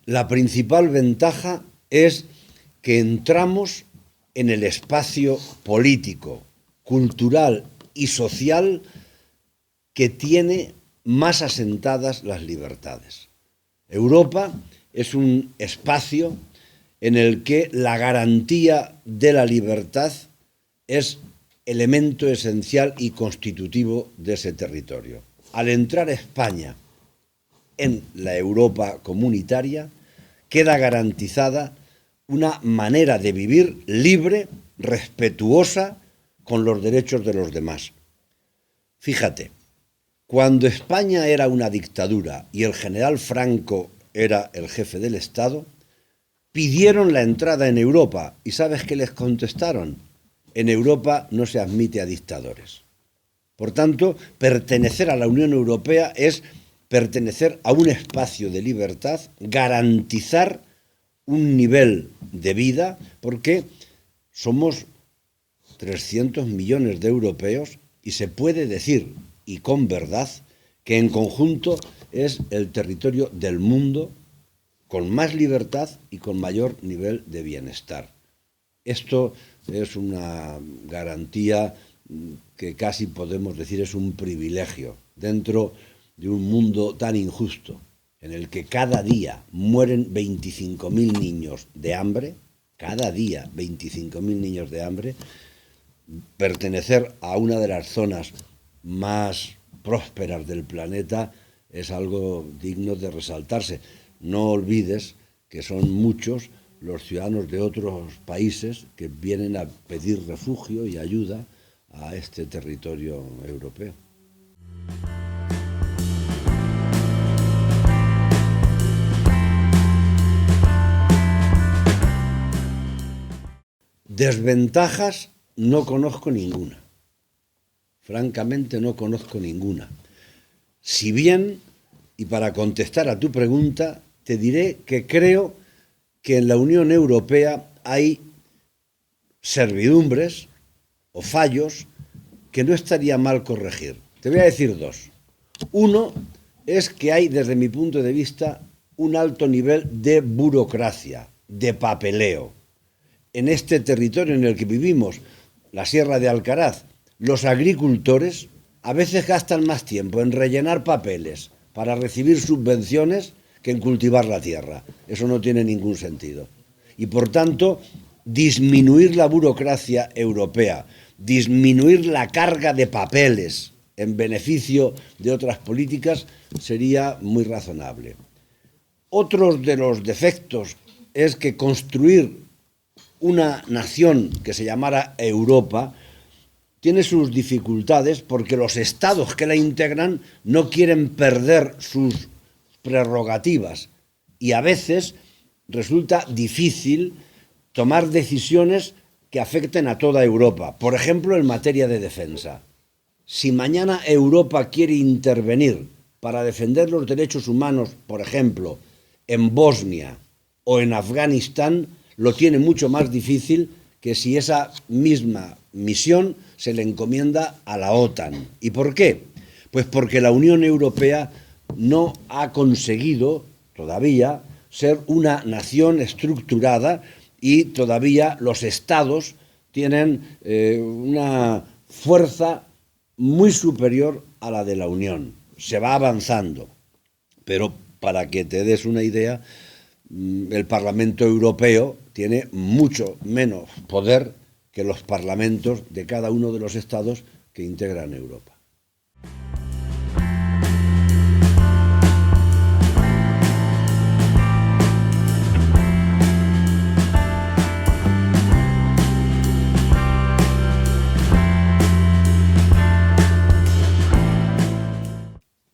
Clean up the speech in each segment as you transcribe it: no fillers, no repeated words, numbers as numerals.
La principal ventaja es que entramos en el espacio político, cultural y social que tiene más asentadas las libertades. Europa es un espacio en el que la garantía de la libertad es elemento esencial y constitutivo de ese territorio. Al entrar España en la Europa comunitaria, queda garantizada una manera de vivir libre, respetuosa con los derechos de los demás. Fíjate, cuando España era una dictadura y el general Franco era el jefe del Estado, pidieron la entrada en Europa y ¿sabes qué les contestaron? En Europa no se admite a dictadores. Por tanto, pertenecer a la Unión Europea es pertenecer a un espacio de libertad, garantizar un nivel de vida, porque somos 300 millones de europeos y se puede decir, y con verdad, que en conjunto es el territorio del mundo con más libertad y con mayor nivel de bienestar. Esto es una garantía que casi podemos decir es un privilegio dentro de un mundo tan injusto en el que cada día mueren 25.000 niños de hambre, cada día 25.000 niños de hambre. Pertenecer a una de las zonas más prósperas del planeta es algo digno de resaltarse. No olvides que son muchos los ciudadanos de otros países que vienen a pedir refugio y ayuda a este territorio europeo. Desventajas no conozco ninguna. Francamente no conozco ninguna. Si bien, y para contestar a tu pregunta, te diré que creo que en la Unión Europea hay servidumbres o fallos que no estaría mal corregir. Te voy a decir dos. Uno es que hay, desde mi punto de vista, un alto nivel de burocracia, de papeleo. En este territorio en el que vivimos, la Sierra de Alcaraz, los agricultores a veces gastan más tiempo en rellenar papeles para recibir subvenciones que en cultivar la tierra. Eso no tiene ningún sentido. Y por tanto, disminuir la burocracia europea, disminuir la carga de papeles en beneficio de otras políticas sería muy razonable. Otro de los defectos es que construir una nación que se llamara Europa tiene sus dificultades porque los estados que la integran no quieren perder sus prerrogativas y a veces resulta difícil tomar decisiones que afecten a toda Europa. Por ejemplo, en materia de defensa. Si mañana Europa quiere intervenir para defender los derechos humanos, por ejemplo, en Bosnia o en Afganistán, lo tiene mucho más difícil que si esa misma misión se le encomienda a la OTAN. ¿Y por qué? Pues porque la Unión Europea no ha conseguido todavía ser una nación estructurada y todavía los estados tienen una fuerza muy superior a la de la Unión. Se va avanzando, pero para que te des una idea, el Parlamento Europeo tiene mucho menos poder que los parlamentos de cada uno de los estados que integran Europa.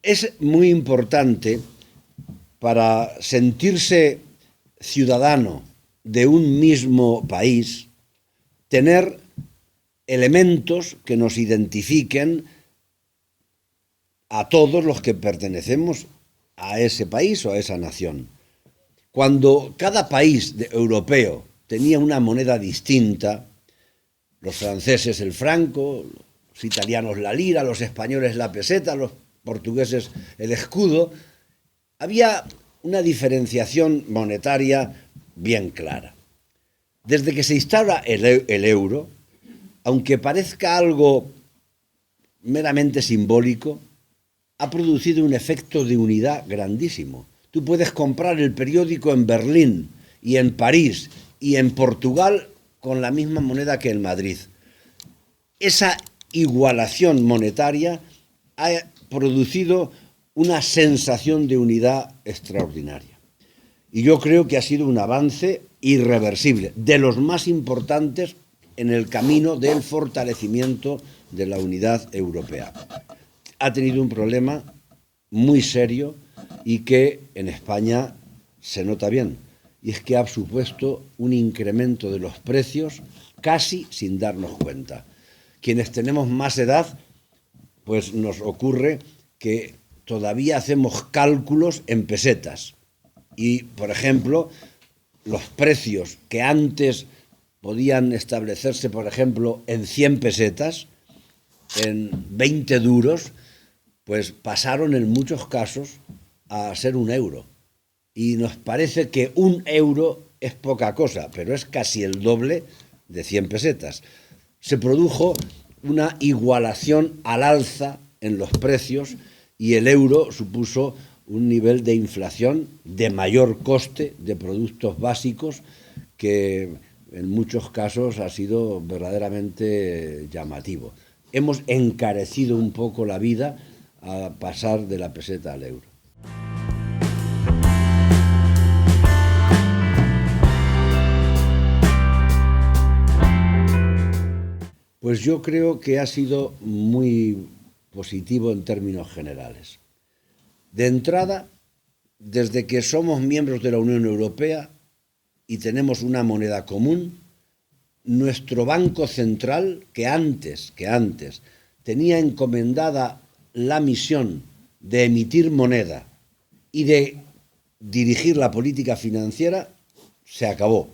Es muy importante para sentirse ciudadano de un mismo país tener elementos que nos identifiquen a todos los que pertenecemos a ese país o a esa nación. Cuando cada país europeo tenía una moneda distinta, los franceses el franco, los italianos la lira, los españoles la peseta, los portugueses el escudo, había una diferenciación monetaria bien clara. Desde que se instaura el euro, aunque parezca algo meramente simbólico, ha producido un efecto de unidad grandísimo. Tú puedes comprar el periódico en Berlín y en París y en Portugal con la misma moneda que en Madrid. Esa igualación monetaria ha producido una sensación de unidad extraordinaria. Y yo creo que ha sido un avance irreversible, de los más importantes en el camino del fortalecimiento de la unidad europea. Ha tenido un problema muy serio y que en España se nota bien, y es que ha supuesto un incremento de los precios casi sin darnos cuenta. Quienes tenemos más edad, pues nos ocurre que todavía hacemos cálculos en pesetas. Y, por ejemplo, los precios que antes podían establecerse, por ejemplo, en 100 pesetas, en 20 duros, pues pasaron en muchos casos a ser €1. Y nos parece que €1 es poca cosa, pero es casi el doble de 100 pesetas. Se produjo una igualación al alza en los precios y el euro supuso un nivel de inflación de mayor coste de productos básicos que en muchos casos ha sido verdaderamente llamativo. Hemos encarecido un poco la vida a pasar de la peseta al euro. Pues yo creo que ha sido muy positivo en términos generales. De entrada, desde que somos miembros de la Unión Europea y tenemos una moneda común, nuestro Banco Central, que antes tenía encomendada la misión de emitir moneda y de dirigir la política financiera, se acabó.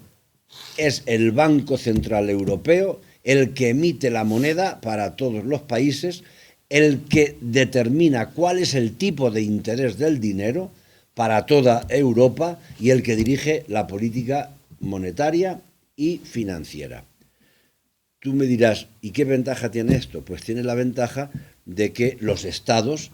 Es el Banco Central Europeo el que emite la moneda para todos los países, el que determina cuál es el tipo de interés del dinero para toda Europa y el que dirige la política monetaria y financiera. Tú me dirás, ¿y qué ventaja tiene esto? Pues tiene la ventaja de que los estados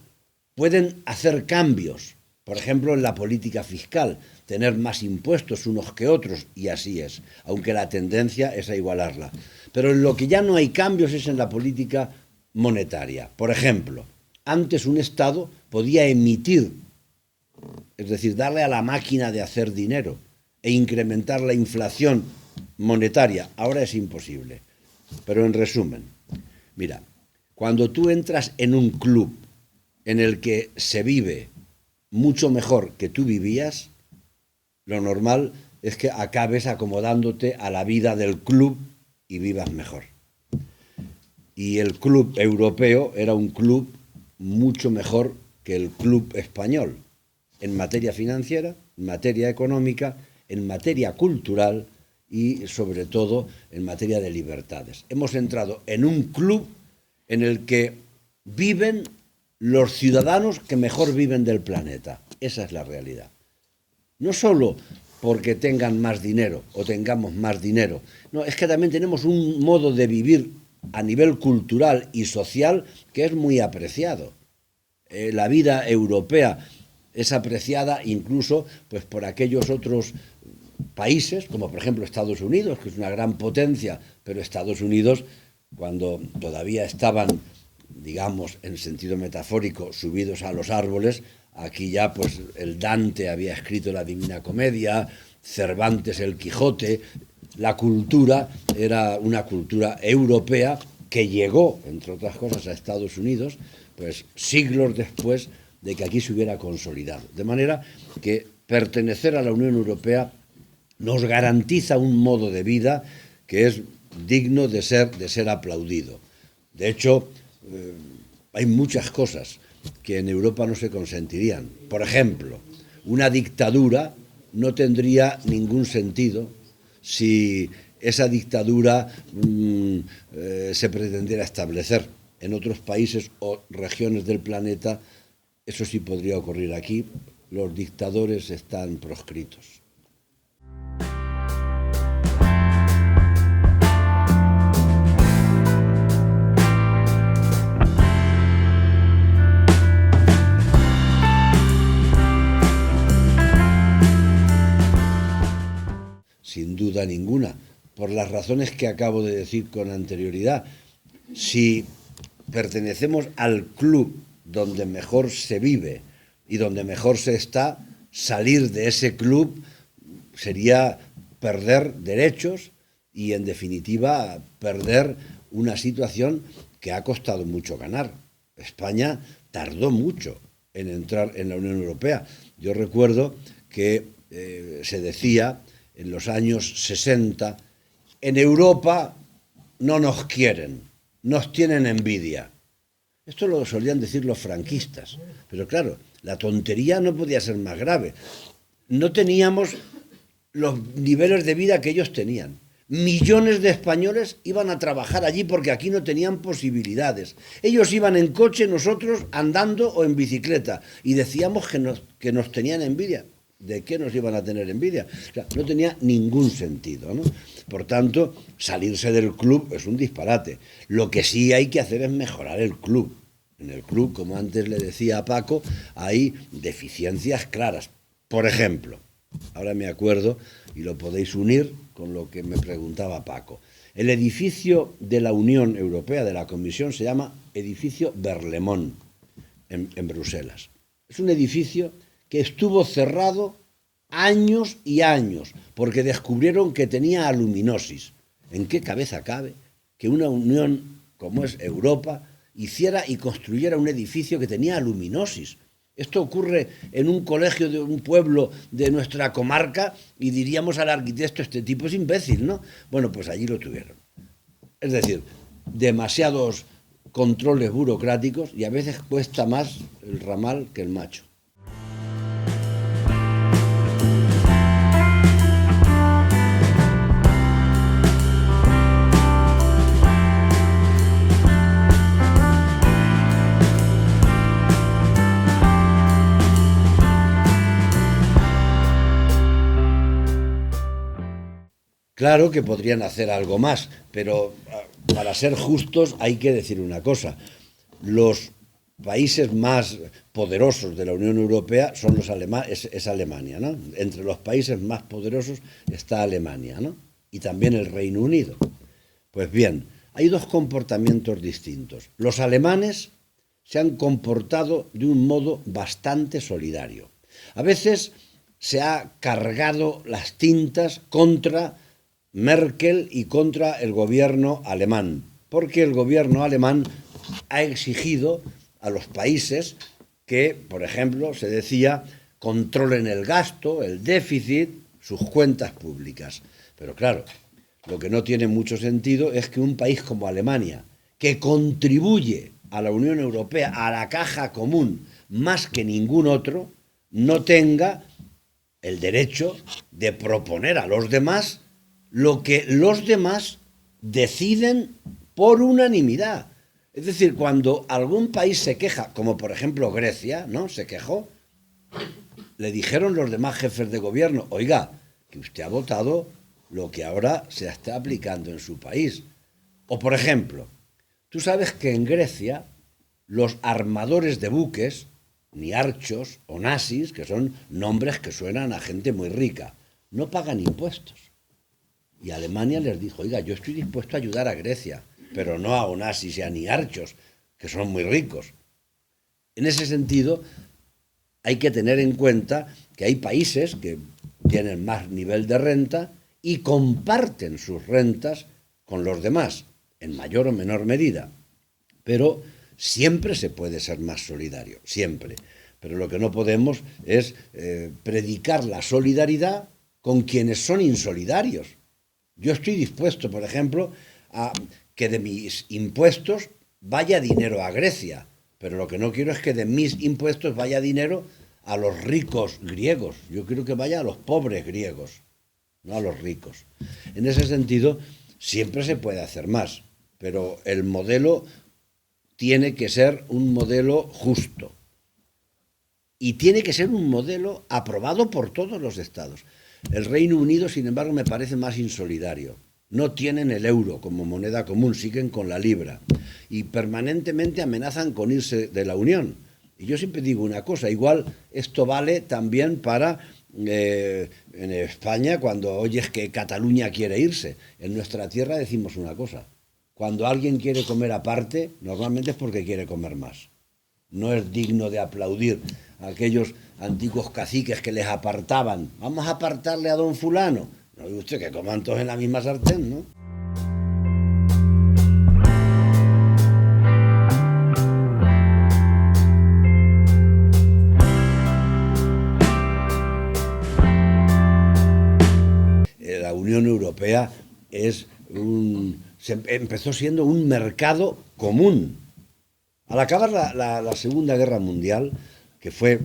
pueden hacer cambios, por ejemplo, en la política fiscal, tener más impuestos unos que otros, y así es, aunque la tendencia es a igualarla. Pero en lo que ya no hay cambios es en la política monetaria. Por ejemplo, antes un Estado podía emitir, es decir, darle a la máquina de hacer dinero e incrementar la inflación monetaria. Ahora es imposible. Pero en resumen, mira, cuando tú entras en un club en el que se vive mucho mejor que tú vivías, lo normal es que acabes acomodándote a la vida del club y vivas mejor. Y el club europeo era un club mucho mejor que el club español, en materia financiera, en materia económica, en materia cultural y sobre todo en materia de libertades. Hemos entrado en un club en el que viven los ciudadanos que mejor viven del planeta. Esa es la realidad. No solo porque tengan más dinero o tengamos más dinero, no, es que también tenemos un modo de vivir a nivel cultural y social que es muy apreciado. La vida europea es apreciada incluso pues, por aquellos otros países, como por ejemplo Estados Unidos, que es una gran potencia, pero Estados Unidos, cuando todavía estaban, digamos, en sentido metafórico, subidos a los árboles, aquí ya pues el Dante había escrito la Divina Comedia, Cervantes el Quijote. La cultura era una cultura europea que llegó, entre otras cosas, a Estados Unidos, pues siglos después de que aquí se hubiera consolidado. De manera que pertenecer a la Unión Europea nos garantiza un modo de vida que es digno de ser aplaudido. De hecho, hay muchas cosas que en Europa no se consentirían. Por ejemplo, una dictadura no tendría ningún sentido si esa dictadura se pretendiera establecer en otros países o regiones del planeta. Eso sí podría ocurrir aquí, los dictadores están proscritos. Sin duda ninguna, por las razones que acabo de decir con anterioridad. Si pertenecemos al club donde mejor se vive y donde mejor se está, salir de ese club sería perder derechos y, en definitiva, perder una situación que ha costado mucho ganar. España tardó mucho en entrar en la Unión Europea. Yo recuerdo que se decía en los años 60, en Europa no nos quieren, nos tienen envidia. Esto lo solían decir los franquistas, pero claro, la tontería no podía ser más grave. No teníamos los niveles de vida que ellos tenían. Millones de españoles iban a trabajar allí porque aquí no tenían posibilidades. Ellos iban en coche, nosotros andando o en bicicleta, y decíamos que nos tenían envidia. ¿De qué nos iban a tener envidia? O sea, no tenía ningún sentido, ¿no? Por tanto, salirse del club es un disparate. Lo que sí hay que hacer es mejorar el club. En el club, como antes le decía a Paco, hay deficiencias claras. Por ejemplo, ahora me acuerdo, y lo podéis unir con lo que me preguntaba Paco, el edificio de la Unión Europea, de la Comisión, se llama Edificio Berlemont, en Bruselas. Es un edificio que estuvo cerrado años y años, porque descubrieron que tenía aluminosis. ¿En qué cabeza cabe que una unión como es Europa hiciera y construyera un edificio que tenía aluminosis? Esto ocurre en un colegio de un pueblo de nuestra comarca y diríamos al arquitecto, este tipo es imbécil, ¿no? Bueno, pues allí lo tuvieron. Es decir, demasiados controles burocráticos y a veces cuesta más el ramal que el macho. Claro que podrían hacer algo más, pero para ser justos hay que decir una cosa. Los países más poderosos de la Unión Europea son es Alemania, ¿no? Entre los países más poderosos está Alemania, ¿no? Y también el Reino Unido. Pues bien, hay dos comportamientos distintos. Los alemanes se han comportado de un modo bastante solidario. A veces se ha cargado las tintas contra Merkel y contra el gobierno alemán, porque el gobierno alemán ha exigido a los países que, por ejemplo, se decía, controlen el gasto, el déficit, sus cuentas públicas. Pero claro, lo que no tiene mucho sentido es que un país como Alemania, que contribuye a la Unión Europea, a la caja común, más que ningún otro, no tenga el derecho de proponer a los demás lo que los demás deciden por unanimidad. Es decir, cuando algún país se queja, como por ejemplo Grecia, ¿no? Se quejó, le dijeron los demás jefes de gobierno, oiga, que usted ha votado lo que ahora se está aplicando en su país. O por ejemplo, tú sabes que en Grecia los armadores de buques, niarchos o nasis, que son nombres que suenan a gente muy rica, no pagan impuestos. Y Alemania les dijo, oiga, yo estoy dispuesto a ayudar a Grecia, pero no a Onassis y a Niarchos, que son muy ricos. En ese sentido, hay que tener en cuenta que hay países que tienen más nivel de renta y comparten sus rentas con los demás, en mayor o menor medida. Pero siempre se puede ser más solidario, siempre. Pero lo que no podemos es predicar la solidaridad con quienes son insolidarios. Yo estoy dispuesto, por ejemplo, a que de mis impuestos vaya dinero a Grecia, pero lo que no quiero es que de mis impuestos vaya dinero a los ricos griegos. Yo quiero que vaya a los pobres griegos, no a los ricos. En ese sentido, siempre se puede hacer más, pero el modelo tiene que ser un modelo justo. y tiene que ser un modelo aprobado por todos los estados. El Reino Unido, sin embargo, me parece más insolidario. No tienen el euro como moneda común, siguen con la libra y permanentemente amenazan con irse de la Unión. Y yo siempre digo una cosa, igual esto vale también para en España cuando oyes que Cataluña quiere irse. En nuestra tierra decimos una cosa, cuando alguien quiere comer aparte, normalmente es porque quiere comer más. No es digno de aplaudir a aquellos antiguos caciques que les apartaban. Vamos a apartarle a don fulano. No dice usted que coman todos en la misma sartén, ¿no? La Unión Europea empezó siendo un mercado común. Al acabar la Segunda Guerra Mundial, que fue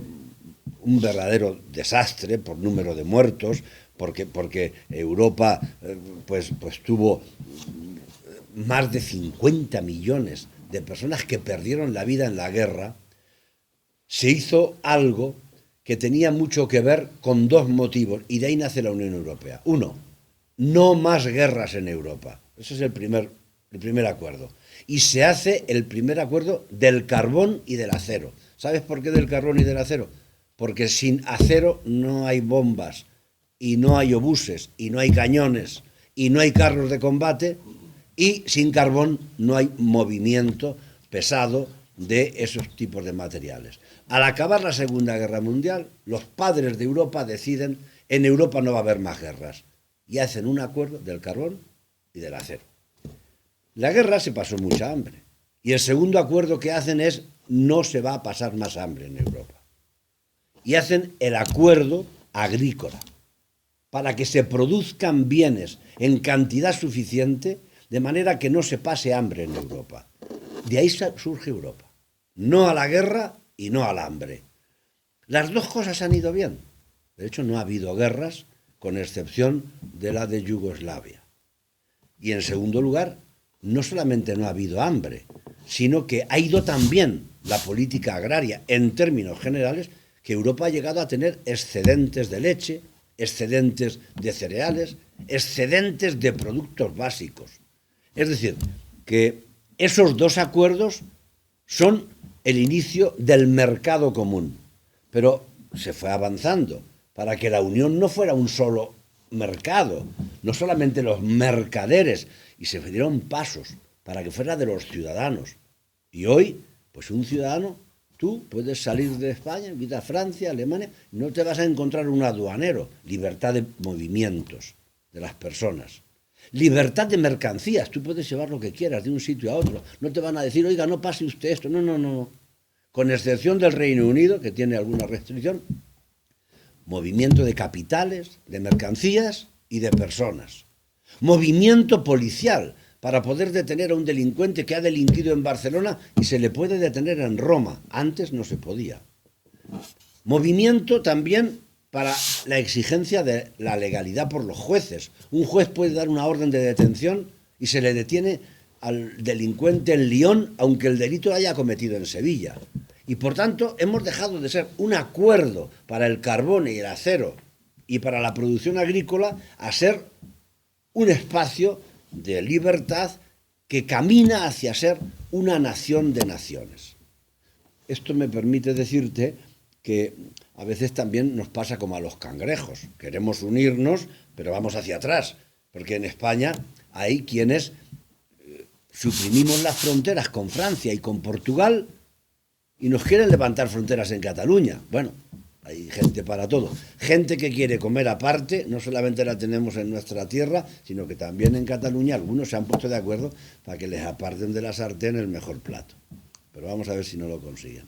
un verdadero desastre por número de muertos, porque Europa pues tuvo más de 50 millones de personas que perdieron la vida en la guerra, se hizo algo que tenía mucho que ver con dos motivos, y de ahí nace la Unión Europea. Uno, no más guerras en Europa. Ese es el primer acuerdo. Y se hace el primer acuerdo del carbón y del acero. ¿Sabes por qué del carbón y del acero? Porque sin acero no hay bombas, y no hay obuses, y no hay cañones, y no hay carros de combate, y sin carbón no hay movimiento pesado de esos tipos de materiales. Al acabar la Segunda Guerra Mundial, los padres de Europa deciden, en Europa no va a haber más guerras, y hacen un acuerdo del carbón y del acero. La guerra se pasó mucha hambre, y el segundo acuerdo que hacen es, no se va a pasar más hambre en Europa. Y hacen el acuerdo agrícola, para que se produzcan bienes en cantidad suficiente, de manera que no se pase hambre en Europa. De ahí surge Europa. No a la guerra y no al hambre. Las dos cosas han ido bien. De hecho, no ha habido guerras, con excepción de la de Yugoslavia. Y en segundo lugar, no solamente no ha habido hambre, sino que ha ido tan bien la política agraria en términos generales, que Europa ha llegado a tener excedentes de leche, excedentes de cereales, excedentes de productos básicos. Es decir, que esos dos acuerdos son el inicio del mercado común. Pero se fue avanzando para que la Unión no fuera un solo mercado, no solamente los mercaderes, y se dieron pasos para que fuera de los ciudadanos. Y hoy, pues un ciudadano, tú puedes salir de España, ir a Francia, Alemania, y no te vas a encontrar un aduanero. Libertad de movimientos de las personas. Libertad de mercancías, tú puedes llevar lo que quieras de un sitio a otro. No te van a decir, oiga, no pase usted esto. No, no, no. Con excepción del Reino Unido, que tiene alguna restricción, movimiento de capitales, de mercancías y de personas. Movimiento policial, para poder detener a un delincuente que ha delinquido en Barcelona y se le puede detener en Roma. Antes no se podía. Movimiento también para la exigencia de la legalidad por los jueces. Un juez puede dar una orden de detención y se le detiene al delincuente en Lyon, aunque el delito lo haya cometido en Sevilla. Y por tanto hemos dejado de ser un acuerdo para el carbón y el acero y para la producción agrícola a ser un espacio de libertad que camina hacia ser una nación de naciones. Esto me permite decirte que a veces también nos pasa como a los cangrejos. Queremos unirnos, pero vamos hacia atrás, porque en España hay quienes suprimimos las fronteras con Francia y con Portugal y nos quieren levantar fronteras en Cataluña. Bueno, hay gente para todo. Gente que quiere comer aparte, no solamente la tenemos en nuestra tierra, sino que también en Cataluña algunos se han puesto de acuerdo para que les aparten de la sartén el mejor plato. Pero vamos a ver si no lo consiguen.